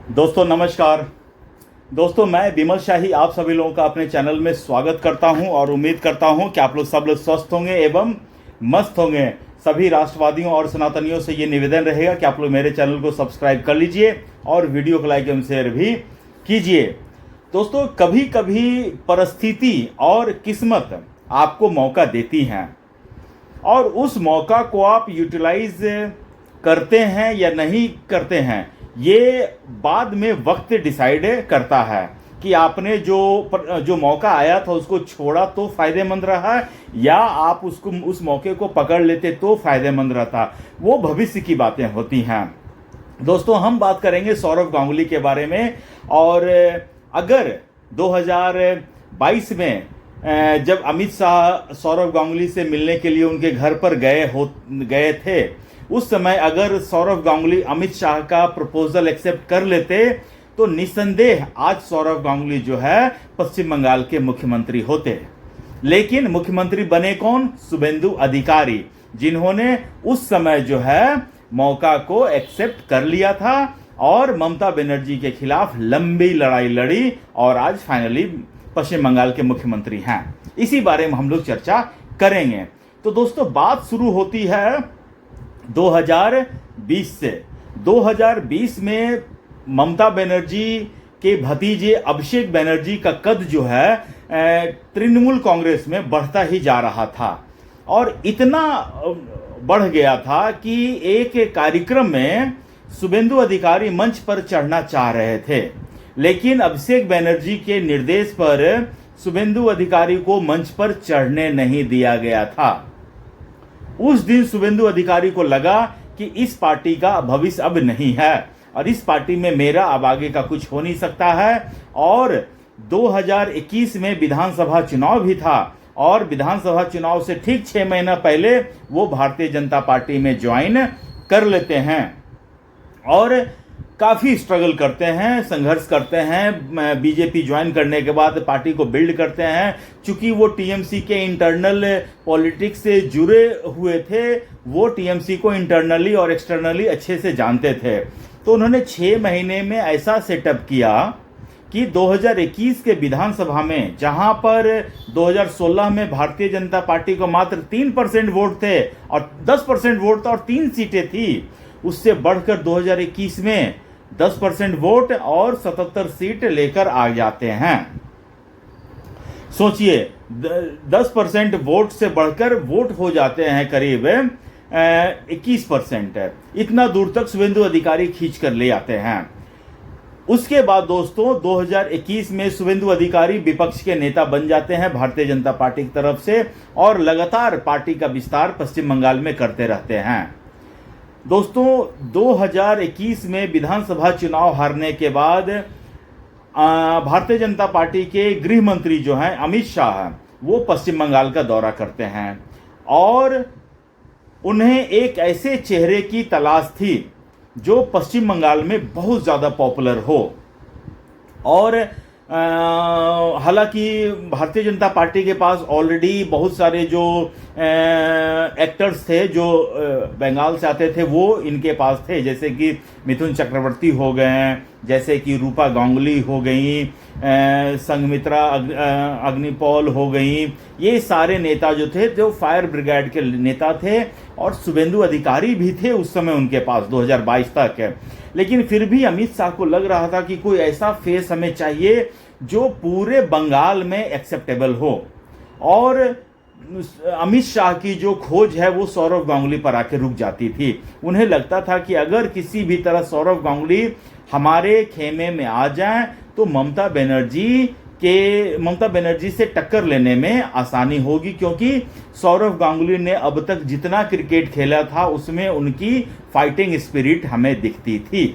दोस्तों नमस्कार। दोस्तों मैं विमल शाही आप सभी लोगों का अपने चैनल में स्वागत करता हूं और उम्मीद करता हूं कि आप लोग सब लोग स्वस्थ होंगे एवं मस्त होंगे। सभी राष्ट्रवादियों और सनातनियों से ये निवेदन रहेगा कि आप लोग मेरे चैनल को सब्सक्राइब कर लीजिए और वीडियो को लाइक एवं शेयर भी कीजिए। दोस्तों कभी कभी परिस्थिति और किस्मत आपको मौका देती हैं और उस मौका को आप यूटिलाइज करते हैं या नहीं करते हैं, ये बाद में वक्त डिसाइड करता है कि आपने जो मौका आया था उसको छोड़ा तो फायदेमंद रहा या आप उस मौके को पकड़ लेते तो फायदेमंद रहता। वो भविष्य की बातें होती हैं। दोस्तों हम बात करेंगे सौरव गांगुली के बारे में। और अगर 2022 में जब अमित शाह सौरव गांगुली से मिलने के लिए उनके घर पर गए थे, उस समय अगर सौरव गांगुली अमित शाह का प्रपोजल एक्सेप्ट कर लेते तो निसंदेह आज सौरव गांगुली जो है पश्चिम बंगाल के मुख्यमंत्री होते। लेकिन मुख्यमंत्री बने कौन? शुभेंदु अधिकारी, जिन्होंने उस समय जो है मौका को एक्सेप्ट कर लिया था और ममता बनर्जी के खिलाफ लंबी लड़ाई लड़ी और आज फाइनली पश्चिम बंगाल के मुख्यमंत्री हैं। इसी बारे में हम लोग चर्चा करेंगे। तो दोस्तों बात शुरू होती है 2020 से। 2020 में ममता बनर्जी के भतीजे अभिषेक बनर्जी का कद जो है तृणमूल कांग्रेस में बढ़ता ही जा रहा था और इतना बढ़ गया था कि एक कार्यक्रम में शुभेंदु अधिकारी मंच पर चढ़ना चाह रहे थे, लेकिन अभिषेक बनर्जी के निर्देश पर शुभेंदु अधिकारी को मंच पर चढ़ने नहीं दिया गया था। उस दिन शुभेंदु अधिकारी को लगा कि इस पार्टी का भविष्य अब नहीं है और इस पार्टी में मेरा अब आगे का कुछ हो नहीं सकता है। और 2021 में विधानसभा चुनाव भी था और विधानसभा चुनाव से ठीक 6 महीना पहले वो भारतीय जनता पार्टी में ज्वाइन कर लेते हैं और काफ़ी स्ट्रगल करते हैं, संघर्ष करते हैं। बीजेपी ज्वाइन करने के बाद पार्टी को बिल्ड करते हैं। चूंकि वो टीएमसी के इंटरनल पॉलिटिक्स से जुड़े हुए थे, वो टीएमसी को इंटरनली और एक्सटर्नली अच्छे से जानते थे, तो उन्होंने 6 महीने में ऐसा सेटअप किया कि 2021 के विधानसभा में, जहां पर 2016 में भारतीय जनता पार्टी को मात्र 3% वोट थे और 10% वोट था और 3 सीटें थी, उससे बढ़कर 2021 में 10% वोट और 77 सीट लेकर आ जाते हैं। सोचिए 10% वोट से बढ़कर वोट हो जाते हैं करीब 21%। इतना दूर तक शुभेंदु अधिकारी खींच कर ले आते हैं। उसके बाद दोस्तों 2021 में शुभेंदु अधिकारी विपक्ष के नेता बन जाते हैं भारतीय जनता पार्टी की तरफ से और लगातार पार्टी का विस्तार पश्चिम बंगाल में करते रहते हैं। दोस्तों 2021 में विधानसभा चुनाव हारने के बाद भारतीय जनता पार्टी के गृह मंत्री जो हैं अमित शाह, वो पश्चिम बंगाल का दौरा करते हैं और उन्हें एक ऐसे चेहरे की तलाश थी जो पश्चिम बंगाल में बहुत ज़्यादा पॉपुलर हो। और हालांकि भारतीय जनता पार्टी के पास ऑलरेडी बहुत सारे जो एक्टर्स थे जो बंगाल से आते थे वो इनके पास थे, जैसे कि मिथुन चक्रवर्ती हो गए, जैसे कि रूपा गांगुली हो गई, संघमित्रा अग्निपॉल हो गई। ये सारे नेता जो थे जो फायर ब्रिगेड के नेता थे और शुभेंदु अधिकारी भी थे उस समय उनके पास 2022 तक। लेकिन फिर भी अमित शाह को लग रहा था कि कोई ऐसा फेस हमें चाहिए जो पूरे बंगाल में एक्सेप्टेबल हो और अमित शाह की जो खोज है वो सौरव गांगुली पर आके रुक जाती थी। उन्हें लगता था कि अगर किसी भी तरह सौरव गांगुली हमारे खेमे में आ जाएं तो ममता बनर्जी से टक्कर लेने में आसानी होगी, क्योंकि सौरव गांगुली ने अब तक जितना क्रिकेट खेला था उसमें उनकी फाइटिंग स्पिरिट हमें दिखती थी।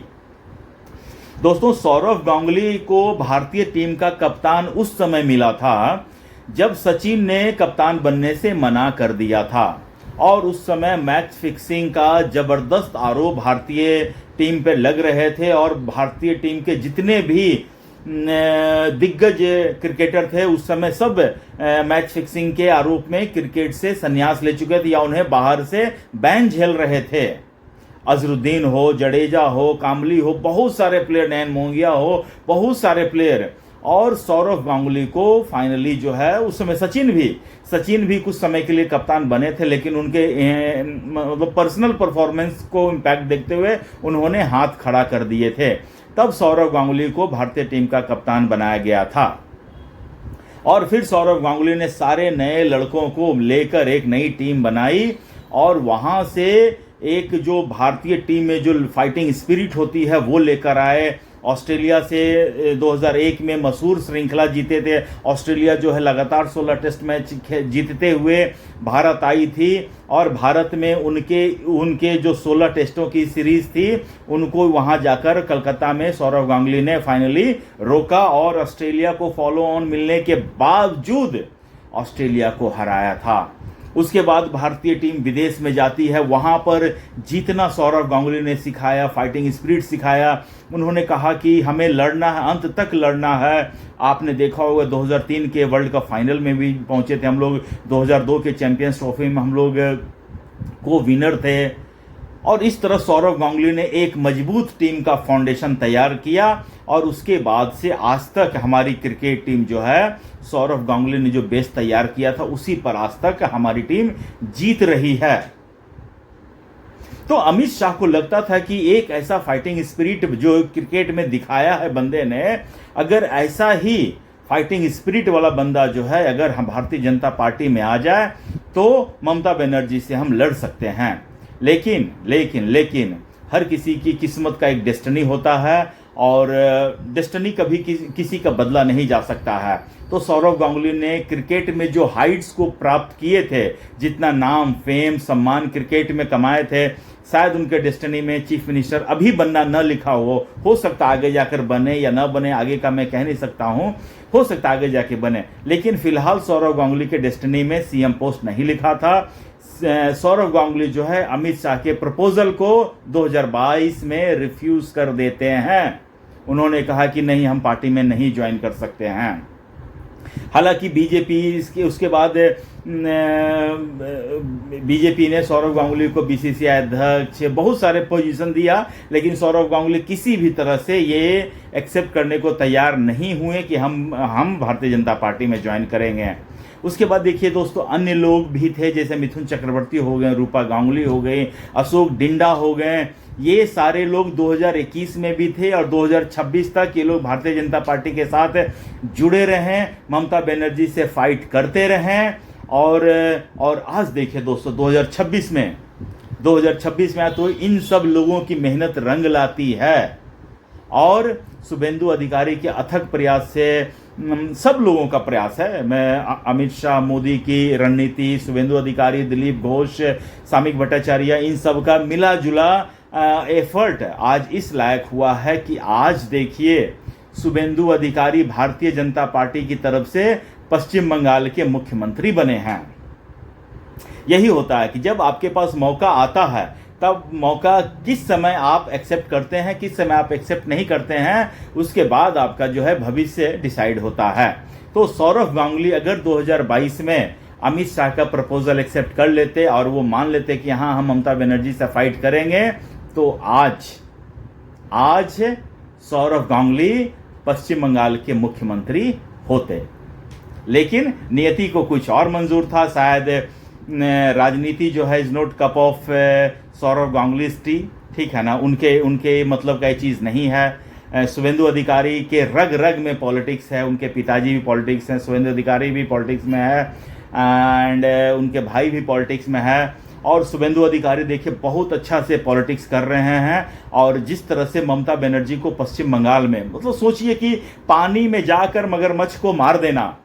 दोस्तों सौरव गांगुली को भारतीय टीम का कप्तान उस समय मिला था जब सचिन ने कप्तान बनने से मना कर दिया था और उस समय मैच फिक्सिंग का जबरदस्त आरोप भारतीय टीम पे लग रहे थे और भारतीय टीम के जितने भी दिग्गज क्रिकेटर थे उस समय सब मैच फिक्सिंग के आरोप में क्रिकेट से संन्यास ले चुके थे या उन्हें बाहर से बैन झेल रहे थे। अजरुद्दीन हो, जडेजा हो, कामली हो, बहुत सारे प्लेयर, नयन मोंगिया हो, बहुत सारे प्लेयर, और सौरव गांगुली को फाइनली जो है, उस समय सचिन भी कुछ समय के लिए कप्तान बने थे, लेकिन उनके मतलब पर्सनल परफॉर्मेंस को इम्पैक्ट देखते हुए उन्होंने हाथ खड़ा कर दिए थे। तब सौरव गांगुली को भारतीय टीम का कप्तान बनाया गया था और फिर सौरव गांगुली ने सारे नए लड़कों को लेकर एक नई टीम बनाई और वहां से एक जो भारतीय टीम में जो फाइटिंग स्पिरिट होती है वो लेकर आए। ऑस्ट्रेलिया से 2001 में मसूर श्रृंखला जीते थे। ऑस्ट्रेलिया जो है लगातार 16 टेस्ट मैच जीतते हुए भारत आई थी और भारत में उनके जो 16 टेस्टों की सीरीज थी उनको वहां जाकर कलकत्ता में सौरव गांगुली ने फाइनली रोका और ऑस्ट्रेलिया को फॉलो ऑन मिलने के बावजूद ऑस्ट्रेलिया को हराया था। उसके बाद भारतीय टीम विदेश में जाती है, वहां पर जीतना सौरव गांगुली ने सिखाया, फाइटिंग स्पिरिट सिखाया। उन्होंने कहा कि हमें लड़ना है, अंत तक लड़ना है। आपने देखा होगा 2003 के वर्ल्ड कप फाइनल में भी पहुंचे थे हम लोग, 2002 के चैंपियंस ट्रॉफी में हम लोग को विनर थे। और इस तरह सौरव गांगुली ने एक मजबूत टीम का फाउंडेशन तैयार किया और उसके बाद से आज तक हमारी क्रिकेट टीम जो है, सौरव गांगुली ने जो बेस तैयार किया था उसी पर आज तक हमारी टीम जीत रही है। तो अमित शाह को लगता था कि एक ऐसा फाइटिंग स्पिरिट जो क्रिकेट में दिखाया है बंदे ने, अगर ऐसा ही फाइटिंग स्पिरिट वाला बंदा जो है अगर हम भारतीय जनता पार्टी में आ जाए तो ममता बनर्जी से हम लड़ सकते हैं। लेकिन हर किसी की किस्मत का एक डेस्टिनी होता है और डेस्टिनी कभी किसी का बदला नहीं जा सकता है। तो सौरव गांगुली ने क्रिकेट में जो हाइट्स को प्राप्त किए थे, जितना नाम, फेम, सम्मान क्रिकेट में कमाए थे, शायद उनके डेस्टिनी में चीफ मिनिस्टर अभी बनना न लिखा हो सकता आगे जाकर बने या न बने, आगे का मैं कह नहीं सकता हूं, हो सकता आगे जाके बने। लेकिन फिलहाल सौरव गांगुली के डेस्टिनी में सीएम पोस्ट नहीं लिखा था। सौरव गांगुली जो है अमित शाह के प्रपोजल को 2022 में रिफ्यूज कर देते हैं। उन्होंने कहा कि नहीं, हम पार्टी में नहीं ज्वाइन कर सकते हैं। हालांकि बीजेपी उसके बाद बीजेपी ने सौरव गांगुली को बीसीसीआई अध्यक्ष बहुत सारे पोजीशन दिया, लेकिन सौरव गांगुली किसी भी तरह से ये एक्सेप्ट करने को तैयार नहीं हुए कि हम भारतीय जनता पार्टी में ज्वाइन करेंगे। उसके बाद देखिए दोस्तों, अन्य लोग भी थे, जैसे मिथुन चक्रवर्ती हो गए, रूपा गांगुली हो गई, अशोक डिंडा हो गए। ये सारे लोग 2021 में भी थे और 2026 तक ये लोग भारतीय जनता पार्टी के साथ जुड़े रहे, ममता बनर्जी से फाइट करते रहें। और आज देखिए दोस्तों 2026 में तो इन सब लोगों की मेहनत रंग लाती है और शुभेंदु अधिकारी के अथक प्रयास से, सब लोगों का प्रयास है, मैं अमित शाह, मोदी की रणनीति, शुभेंदु अधिकारी, दिलीप घोष, सामिक भट्टाचार्य, इन सब का मिला जुला एफर्ट आज इस लायक हुआ है कि आज देखिए शुभेंदु अधिकारी भारतीय जनता पार्टी की तरफ से पश्चिम बंगाल के मुख्यमंत्री बने हैं। यही होता है कि जब आपके पास मौका आता है तब मौका किस समय आप एक्सेप्ट करते हैं, किस समय आप एक्सेप्ट नहीं करते हैं, उसके बाद आपका जो है भविष्य डिसाइड होता है। तो सौरव गांगुली अगर 2022 में अमित शाह का प्रपोजल एक्सेप्ट कर लेते और वो मान लेते कि हाँ हम ममता बनर्जी से फाइट करेंगे, तो आज सौरव गांगुली पश्चिम बंगाल के मुख्यमंत्री होते। लेकिन नियति को कुछ और मंजूर था। शायद राजनीति जो है is not cup of Sourav Ganguly tea, ठीक है ना, उनके मतलब का ये चीज़ नहीं है। शुभेंदु अधिकारी के रग रग में पॉलिटिक्स है, उनके पिताजी भी पॉलिटिक्स हैं, शुभेंदु अधिकारी भी पॉलिटिक्स में है एंड उनके भाई भी पॉलिटिक्स में है। और शुभेंदु अधिकारी देखिए बहुत अच्छा से पॉलिटिक्स कर रहे हैं और जिस तरह से ममता बनर्जी को पश्चिम बंगाल में, मतलब सोचिए कि पानी में जाकर मगरमच्छ को मार देना,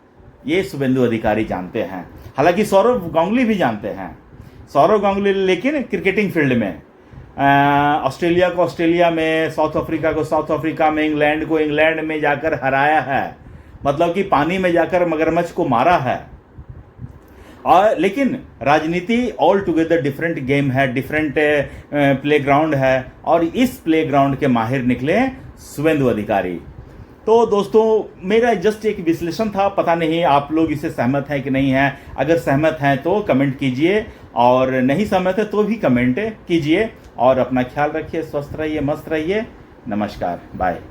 ये शुभेंदु अधिकारी जानते हैं। हालांकि सौरव गांगुली भी जानते हैं, सौरव गांगुली लेकिन क्रिकेटिंग फील्ड में ऑस्ट्रेलिया को ऑस्ट्रेलिया में, साउथ अफ्रीका को साउथ अफ्रीका में, इंग्लैंड को इंग्लैंड में जाकर हराया है, मतलब कि पानी में जाकर मगरमच्छ को मारा है। और लेकिन राजनीति ऑल टुगेदर डिफरेंट गेम है, डिफरेंट प्लेग्राउंड है और इस प्लेग्राउंड के माहिर निकले शुभेंदु अधिकारी। तो दोस्तों मेरा जस्ट एक विश्लेषण था, पता नहीं आप लोग इससे सहमत हैं कि नहीं हैं। अगर सहमत हैं तो कमेंट कीजिए और नहीं सहमत है तो भी कमेंट कीजिए। और अपना ख्याल रखिए, स्वस्थ रहिए, मस्त रहिए। नमस्कार, बाय।